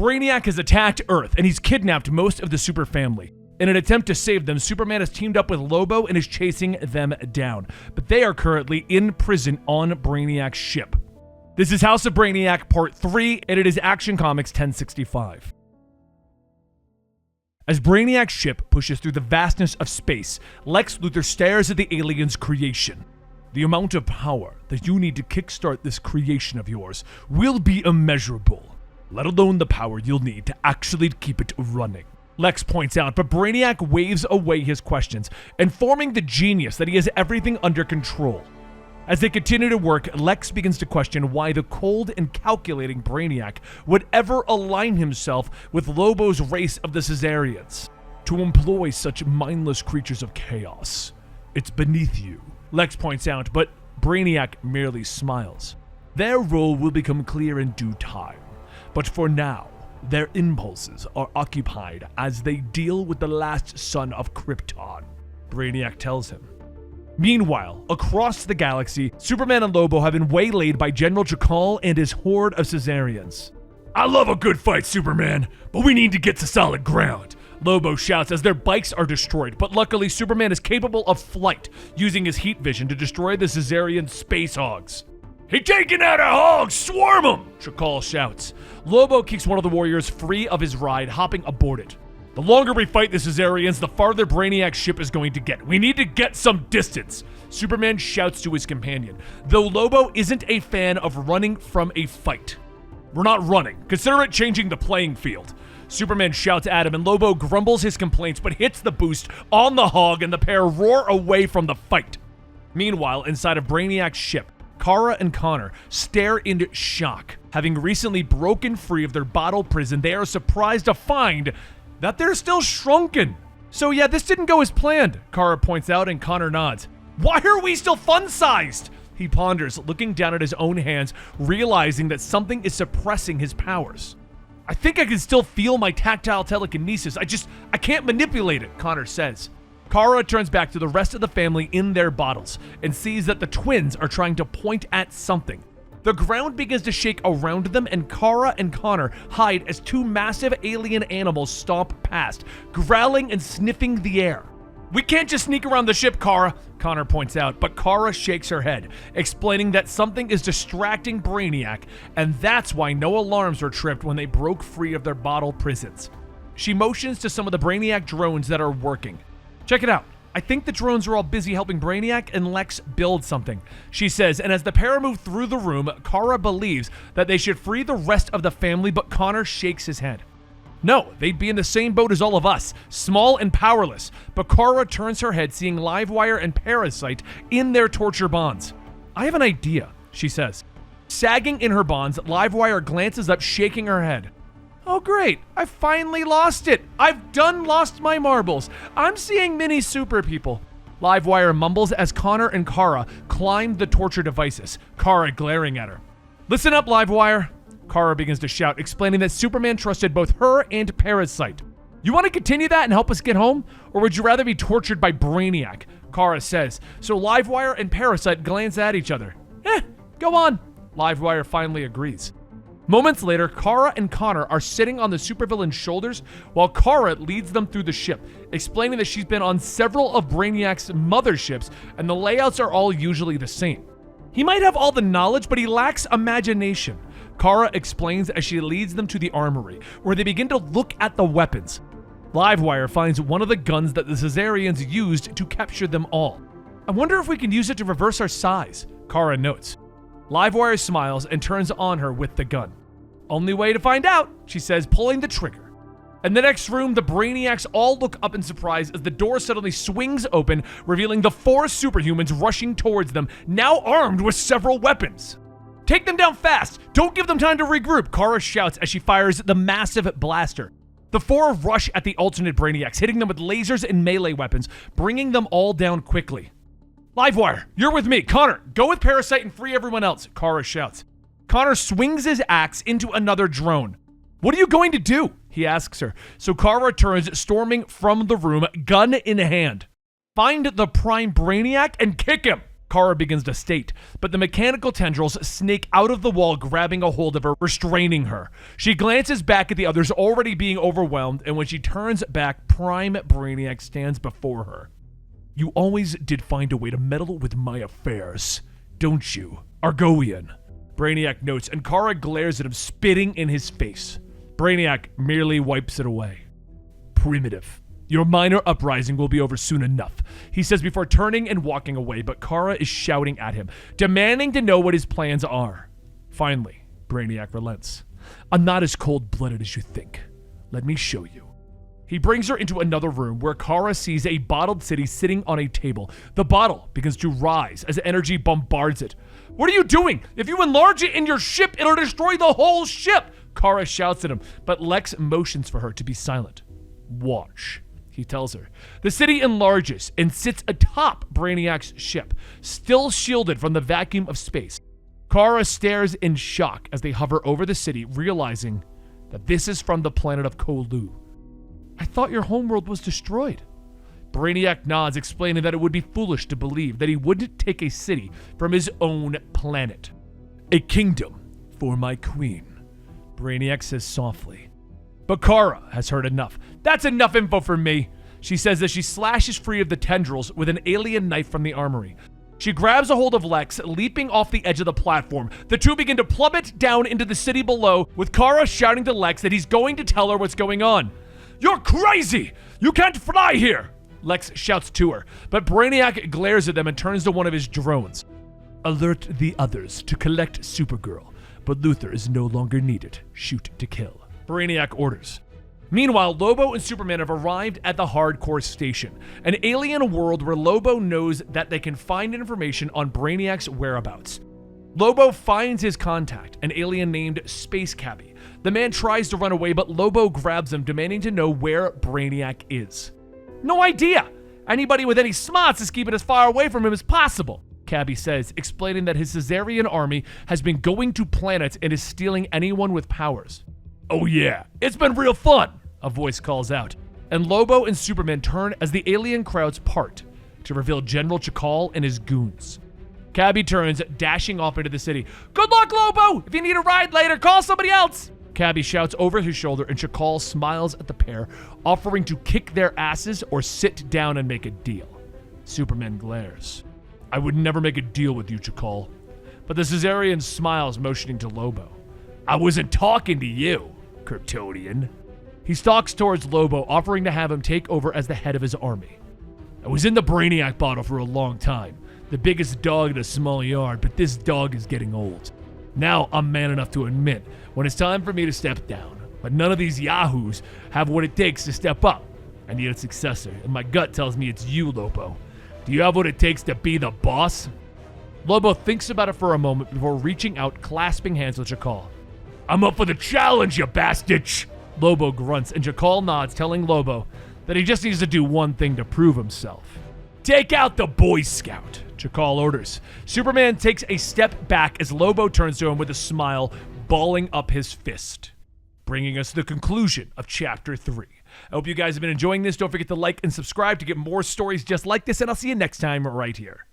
Brainiac has attacked Earth and he's kidnapped most of the super family. In an attempt to save them, Superman has teamed up with Lobo and is chasing them down. But they are currently in prison on Brainiac's ship. This is House of Brainiac Part 3, and it is Action Comics 1065. As Brainiac's ship pushes through the vastness of space, Lex Luthor stares at the alien's creation. The amount of power that you need to kickstart this creation of yours will be immeasurable, let alone the power you'll need to actually keep it running. Lex points out, but Brainiac waves away his questions, informing the genius that he has everything under control. As they continue to work, Lex begins to question why the cold and calculating Brainiac would ever align himself with Lobo's race of the Caesarians. To employ such mindless creatures of chaos, it's beneath you, Lex points out, but Brainiac merely smiles. Their role will become clear in due time, but for now, their impulses are occupied as they deal with the last son of Krypton, Brainiac tells him. Meanwhile, across the galaxy, Superman and Lobo have been waylaid by General Chakal and his horde of Caesarians. I love a good fight, Superman, but we need to get to solid ground, Lobo shouts as their bikes are destroyed, but luckily Superman is capable of flight, using his heat vision to destroy the Caesarian space hogs. He taking out a hog! Swarm him! Chakal shouts. Lobo kicks one of the warriors free of his ride, hopping aboard it. The longer we fight the Caesarians, the farther Brainiac's ship is going to get. We need to get some distance, Superman shouts to his companion, though Lobo isn't a fan of running from a fight. We're not running. Consider it changing the playing field, Superman shouts at him, and Lobo grumbles his complaints but hits the boost on the hog and the pair roar away from the fight. Meanwhile, inside of Brainiac's ship, Kara and Connor stare in shock. Having recently broken free of their bottle prison, they are surprised to find that they're still shrunken. So yeah, this didn't go as planned, Kara points out, and Connor nods. Why are we still fun-sized? He ponders, looking down at his own hands, realizing that something is suppressing his powers. I think I can still feel my tactile telekinesis. I can't manipulate it, Connor says. Kara turns back to the rest of the family in their bottles and sees that the twins are trying to point at something. The ground begins to shake around them, and Kara and Connor hide as two massive alien animals stomp past, growling and sniffing the air. We can't just sneak around the ship, Kara, Connor points out, but Kara shakes her head, explaining that something is distracting Brainiac, and that's why no alarms were tripped when they broke free of their bottle prisons. She motions to some of the Brainiac drones that are working. Check it out. I think the drones are all busy helping Brainiac and Lex build something, she says, and as the pair move through the room, Kara believes that they should free the rest of the family, but Connor shakes his head. No, they'd be in the same boat as all of us, small and powerless, but Kara turns her head, seeing Livewire and Parasite in their torture bonds. I have an idea, she says. Sagging in her bonds, Livewire glances up, shaking her head. Oh great, I finally lost it. I've done lost my marbles. I'm seeing mini super people. Livewire mumbles as Connor and Kara climb the torture devices, Kara glaring at her. Listen up, Livewire, Kara begins to shout, explaining that Superman trusted both her and Parasite. You want to continue that and help us get home? Or would you rather be tortured by Brainiac? Kara says. So Livewire and Parasite glance at each other. Go on. Livewire finally agrees. Moments later, Kara and Connor are sitting on the supervillain's shoulders while Kara leads them through the ship, explaining that she's been on several of Brainiac's motherships and the layouts are all usually the same. He might have all the knowledge, but he lacks imagination, Kara explains as she leads them to the armory, where they begin to look at the weapons. Livewire finds one of the guns that the Caesarians used to capture them all. I wonder if we can use it to reverse our size, Kara notes. Livewire smiles and turns on her with the gun. Only way to find out, she says, pulling the trigger. In the next room, the Brainiacs all look up in surprise as the door suddenly swings open, revealing the 4 superhumans rushing towards them, now armed with several weapons. Take them down fast! Don't give them time to regroup, Kara shouts as she fires the massive blaster. The 4 rush at the alternate Brainiacs, hitting them with lasers and melee weapons, bringing them all down quickly. Livewire, you're with me. Connor, go with Parasite and free everyone else, Kara shouts. Connor swings his axe into another drone. What are you going to do? He asks her. So Kara turns, storming from the room, gun in hand. Find the Prime Brainiac and kick him, Kara begins to state, but the mechanical tendrils snake out of the wall, grabbing a hold of her, restraining her. She glances back at the others already being overwhelmed, and when she turns back, Prime Brainiac stands before her. You always did find a way to meddle with my affairs, don't you, Argoian? Brainiac notes, and Kara glares at him, spitting in his face. Brainiac merely wipes it away. Primitive. Your minor uprising will be over soon enough, he says before turning and walking away, but Kara is shouting at him, demanding to know what his plans are. Finally, Brainiac relents. I'm not as cold-blooded as you think. Let me show you. He brings her into another room where Kara sees a bottled city sitting on a table. The bottle begins to rise as energy bombards it. What are you doing? If you enlarge it in your ship, it'll destroy the whole ship, Kara shouts at him, but Lex motions for her to be silent. Watch, he tells her. The city enlarges and sits atop Brainiac's ship, still shielded from the vacuum of space. Kara stares in shock as they hover over the city, realizing that this is from the planet of Kolu. I thought your homeworld was destroyed. Brainiac nods, explaining that it would be foolish to believe that he wouldn't take a city from his own planet. A kingdom for my queen, Brainiac says softly. But Kara has heard enough. That's enough info for me, she says as she slashes free of the tendrils with an alien knife from the armory. She grabs a hold of Lex, leaping off the edge of the platform. The two begin to plummet down into the city below, with Kara shouting to Lex that he's going to tell her what's going on. You're crazy! You can't fly here! Lex shouts to her, but Brainiac glares at them and turns to one of his drones. Alert the others to collect Supergirl, but Luther is no longer needed. Shoot to kill, Brainiac orders. Meanwhile, Lobo and Superman have arrived at the Hardcore Station, an alien world where Lobo knows that they can find information on Brainiac's whereabouts. Lobo finds his contact, an alien named Space Cabby. The man tries to run away, but Lobo grabs him, demanding to know where Brainiac is. No idea! Anybody with any smarts is keeping as far away from him as possible, Cabby says, explaining that his Caesarian army has been going to planets and is stealing anyone with powers. Oh yeah, it's been real fun, a voice calls out, and Lobo and Superman turn as the alien crowds part to reveal General Chakal and his goons. Cabby turns, dashing off into the city. Good luck, Lobo! If you need a ride later, call somebody else! Cabby shouts over his shoulder, and Chakal smiles at the pair, offering to kick their asses or sit down and make a deal. Superman glares. I would never make a deal with you, Chakal. But the Caesarian smiles, motioning to Lobo. I wasn't talking to you, Kryptonian. He stalks towards Lobo, offering to have him take over as the head of his army. I was in the Brainiac bottle for a long time, the biggest dog in a small yard, but this dog is getting old. Now I'm man enough to admit when it's time for me to step down, but none of these yahoos have what it takes to step up. I need a successor, and my gut tells me it's you, Lobo. Do you have what it takes to be the boss? Lobo thinks about it for a moment before reaching out, clasping hands with Chakal. I'm up for the challenge, you bastard! Lobo grunts, and Chakal nods, telling Lobo that he just needs to do one thing to prove himself. Take out the Boy Scout, Chakal orders. Superman takes a step back as Lobo turns to him with a smile, balling up his fist. Bringing us to the conclusion of Chapter 3. I hope you guys have been enjoying this. Don't forget to like and subscribe to get more stories just like this, and I'll see you next time right here.